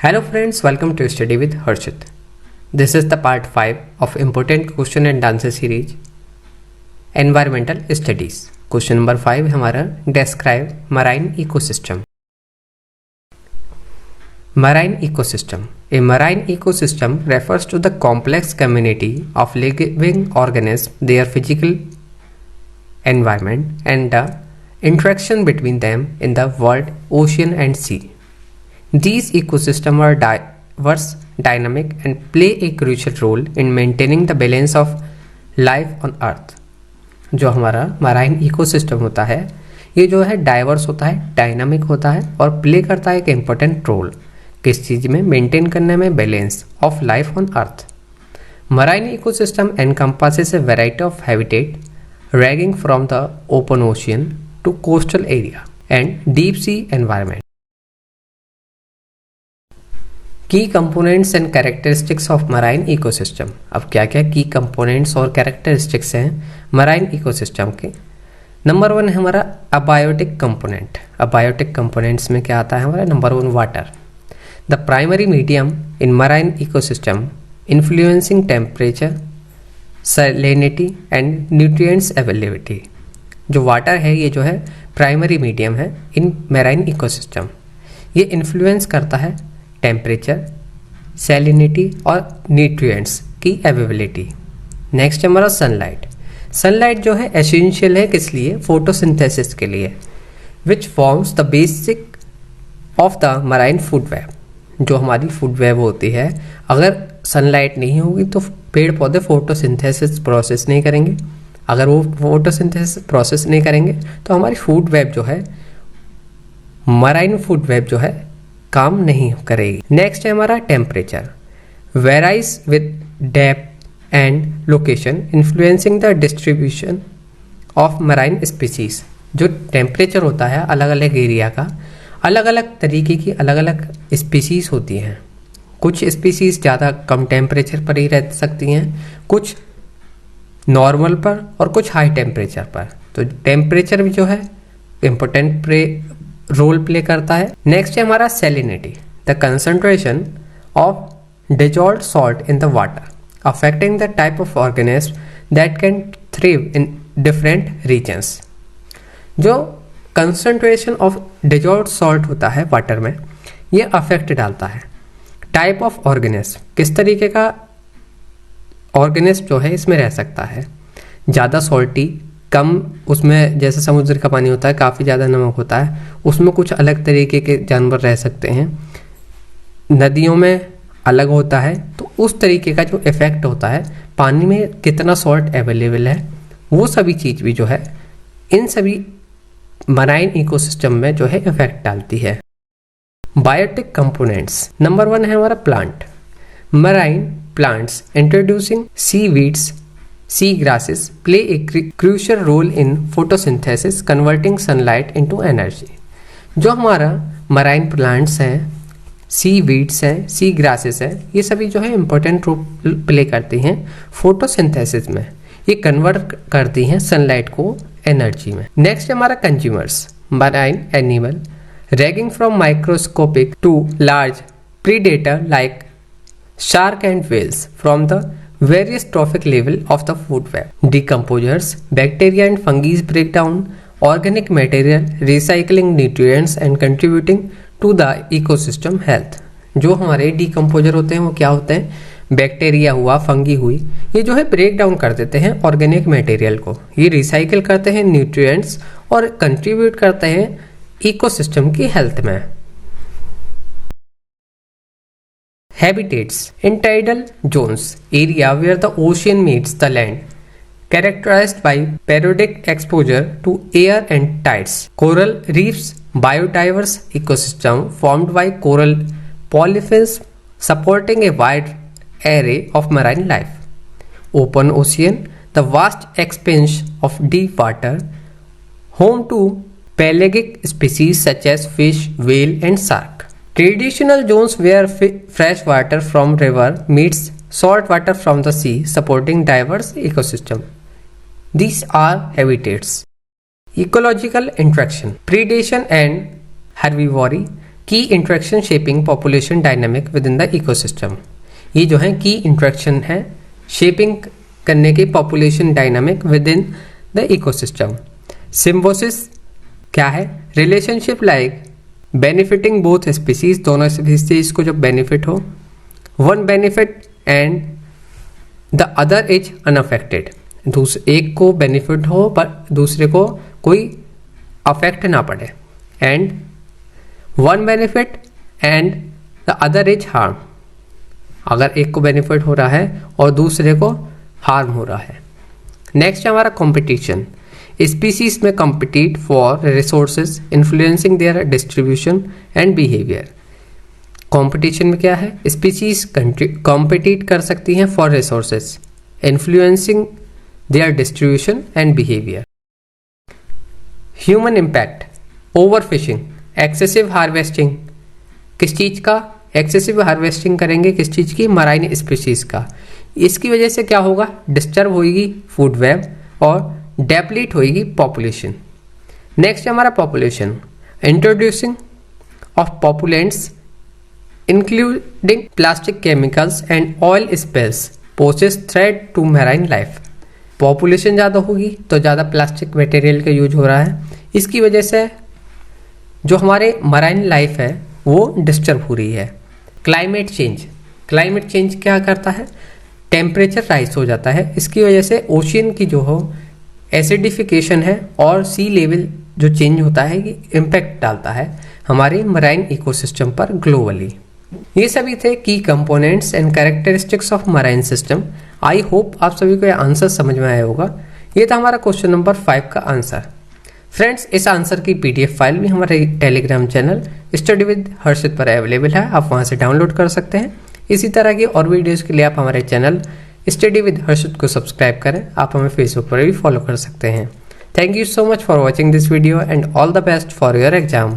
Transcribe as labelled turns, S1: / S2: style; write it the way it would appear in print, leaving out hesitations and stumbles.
S1: Hello friends, welcome to Study with Harshit. This is the part 5 of important question and answer series Environmental Studies. Question number 5 हमारा Describe Marine Ecosystem. Marine ecosystem. A marine ecosystem refers to the complex community of living organisms, their physical environment, and the interaction between them in the world, ocean, and sea. These ecosystems are diverse, dynamic, and play a crucial role in maintaining the balance of life on Earth. जो हमारा marine ecosystem होता है ये जो है diverse होता है, dynamic होता है और प्ले करता है एक इम्पोर्टेंट रोल किस चीज़ में, मेंटेन करने में balance of life on earth. Marine ecosystem encompasses a variety of habitat ranging from the open ocean to coastal area and deep sea environment. की components and characteristics of marine ecosystem. अब क्या क्या की components और characteristics हैं marine ecosystem के. Number 1 है हमारा अबायोटिक कंपोनेंट. अबायोटिक कंपोनेंट्स में क्या आता है हमारा number 1 water. The primary medium in marine ecosystem influencing temperature, salinity and nutrients availability. जो वाटर है ये जो है प्राइमरी मीडियम है इन मराइन इकोसिस्टम. ये इन्फ्लुएंस करता है टेम्परेचर, सैलिनिटी और न्यूट्रिएंट्स की अवेलेबिलिटी. नेक्स्ट है हमारा सनलाइट. सनलाइट जो है एसेंशियल है किस लिए, फोटोसिंथेसिस के लिए, which forms the basic of the marine food web. जो हमारी फूड वेब होती है अगर सनलाइट नहीं होगी तो पेड़ पौधे फोटोसिंथेसिस प्रोसेस नहीं करेंगे. अगर वो फोटोसिंथेसिस प्रोसेस नहीं करेंगे तो हमारी फूड वेब जो है मराइन फूड वेब जो है काम नहीं करेगी. नेक्स्ट है हमारा temperature. Varies with depth and location influencing the distribution of marine species. जो टेम्परेचर होता है अलग अलग एरिया का, अलग अलग तरीके की अलग अलग स्पीसीज होती हैं. कुछ स्पीसीज ज़्यादा कम टेम्परेचर पर ही रह सकती हैं, कुछ नॉर्मल पर और कुछ हाई टेम्परेचर पर. तो टेम्परेचर भी जो है इम्पोर्टेंट रोल प्ले करता है. नेक्स्ट है हमारा salinity. The concentration of dissolved salt in the water affecting the type of organism that can thrive in different regions. जो कंसंट्रेशन ऑफ डिजॉल्व्ड सॉल्ट होता है वाटर में ये अफेक्ट डालता है टाइप ऑफ ऑर्गेनिज्म, किस तरीके का ऑर्गेनिज्म जो है इसमें रह सकता है. ज़्यादा सॉल्टी, कम उसमें जैसे समुद्र का पानी होता है काफ़ी ज़्यादा नमक होता है, उसमें कुछ अलग तरीके के जानवर रह सकते हैं. नदियों में अलग होता है. तो उस तरीके का जो इफ़ेक्ट होता है पानी में कितना सॉल्ट अवेलेबल है वो सभी चीज़ भी जो है इन सभी मराइन इकोसिस्टम में जो है इफेक्ट डालती है. Biotic components. नंबर 1 है हमारा plant. Marine plants introducing C weeds, sea grasses play a crucial role in photosynthesis, converting sunlight into energy. जो हमारा मराइन प्लांट्स हैं, सी वीड्स हैं, सी ग्रासेस हैं, ये सभी जो है इम्पोर्टेंट रोल प्ले करती हैं फोटोसिंथेसिस में. ये कन्वर्ट करती हैं सनलाइट को एनर्जी में. नेक्स्ट है हमारा consumers. Marine animal ranging from microscopic to large predator like shark and whales from the various trophic level of the food web. Decomposers, bacteria and fungi break down organic material, recycling nutrients and contributing to the ecosystem health. जो हमारे decomposer होते हैं वो क्या होते हैं, bacteria हुआ, fungi हुई, ये जो है ब्रेक डाउन कर देते हैं ऑर्गेनिक मटेरियल को, ये रिसाइकिल करते हैं न्यूट्रिएंट्स और कंट्रीब्यूट करते हैं इकोसिस्टम की हेल्थ में. Habitats. In tidal zones, area where the ocean meets the land, characterized by periodic exposure to air and tides. Coral reefs, biodiverse ecosystem formed by coral polyphils supporting a wide array of marine life. Open ocean, the vast expanse of deep water, home to pelagic species such as fish, whale, and shark. Traditional zones where fresh water from river meets salt water from the sea, supporting diverse ecosystem. These are habitats. Ecological interaction. Predation and herbivory. की interaction shaping population dynamic with in the ecosystem. ये जो है की interaction है shaping करने की population dynamic with in the ecosystem. Symbiosis क्या है? Relationship like benefiting both species, दोनों स्पीसीज को जब बेनिफिट हो, one benefit and the other is unaffected, एक को बेनिफिट हो पर दूसरे को कोई अफेक्ट ना पड़े, and one benefit and the other is harm, अगर एक को बेनिफिट हो रहा है और दूसरे को हार्म हो रहा है। नेक्स्ट है हमारा कंपटीशन। स्पीसीज में compete for resources influencing there distribution and behaviour. Competition में क्या है? स्पीसीज कॉम्पिटिट कर सकती हैं for resources influencing there distribution and behaviour. Human impact, over fishing, excessive harvesting, किस चीज का एक्सेसिव हार्वेस्टिंग करेंगे? किस चीज की? मराइन स्पीसीज का। इसकी वजह से क्या होगा? डिस्टर्ब होगी फूड वेब और डेप्लीट होगी पॉपुलेशन। नेक्स्ट है हमारा pollution. Introducing of pollutants including plastic chemicals and oil spills poses threat to marine life. Pollution ज़्यादा होगी तो ज़्यादा प्लास्टिक मटेरियल का यूज हो रहा है, इसकी वजह से जो हमारे मराइन लाइफ है वो डिस्टर्ब हो रही है। क्लाइमेट चेंज, क्लाइमेट चेंज क्या करता है? टेम्परेचर राइज हो जाता है, इसकी वजह से ओशियन की जो हो एसिडिफिकेशन है और सी लेवल जो चेंज होता है ये इम्पैक्ट डालता है हमारे मराइन इकोसिस्टम पर ग्लोबली। ये सभी थे की components and characteristics of marine system. I hope आप सभी को ये आंसर समझ में आया होगा। ये था हमारा क्वेश्चन नंबर 5 का आंसर। फ्रेंड्स, इस आंसर की PDF फाइल भी हमारे टेलीग्राम चैनल स्टडी विद हर्षित पर अवेलेबल है, आप वहां से डाउनलोड कर सकते हैं। इसी तरह की और वीडियोस के लिए आप हमारे चैनल स्टडी विद हर्षित को सब्सक्राइब करें। आप हमें फेसबुक पर भी फॉलो कर सकते हैं। Thank you so much for watching this video and all the best for your exam.